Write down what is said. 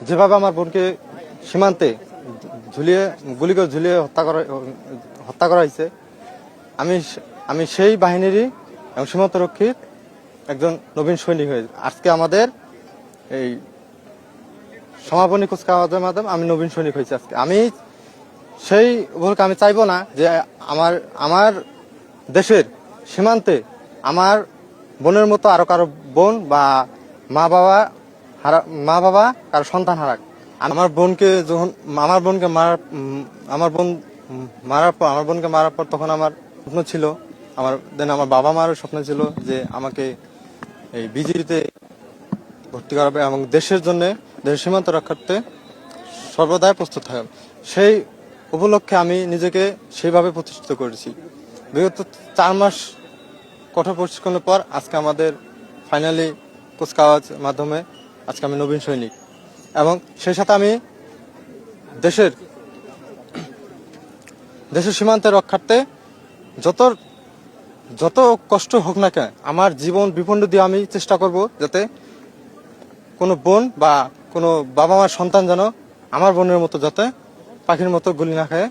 যেভাবে আমার বোনকে সীমান্তে গুলি করে ঝুলিয়ে হত্যা করা হয়েছে, আমি সেই বাহিনীরই এবং সীমান্তরক্ষীর একজন নবীন সৈনিক হয়ে আজকে আমাদের এই সমাপনী কুচকাওয়াজের মাধ্যমে আমি নবীন সৈনিক হয়েছি। আজকে আমি সেই ভুলকে আমি চাইবো না যে আমার দেশের সীমান্তে আমার বোনের মতো আরো কারো বোন বা মা বাবা কারো সন্তান হারাক। আমার বোনকে মারার পর তখন আমার স্বপ্ন ছিল, আমার বাবা মারও স্বপ্ন ছিল যে আমাকে এই বিজিবিতে ভর্তি করাবে এবং দেশের সীমান্ত রক্ষার্থে সর্বদাই প্রস্তুত থাকবে। সেই উপলক্ষে আমি নিজেকে সেইভাবে প্রতিষ্ঠিত করেছি। বিগত 4 মাস কঠোর প্রশিক্ষণের পর আজকে আমাদের ফাইনালি কুচকাওয়াজ মাধ্যমে আজকে আমি নবীন সৈনিক, এবং সেই সাথে আমি দেশের সীমান্তে রক্ষার্থে যত কষ্ট হোক না কেন আমার জীবন বিপন্ন দিয়ে আমি চেষ্টা করব যাতে কোনো বোন বা কোনো বাবা মার সন্তান যেন আমার বোনের মতো যাতে পাখির মতো গুলি না খায়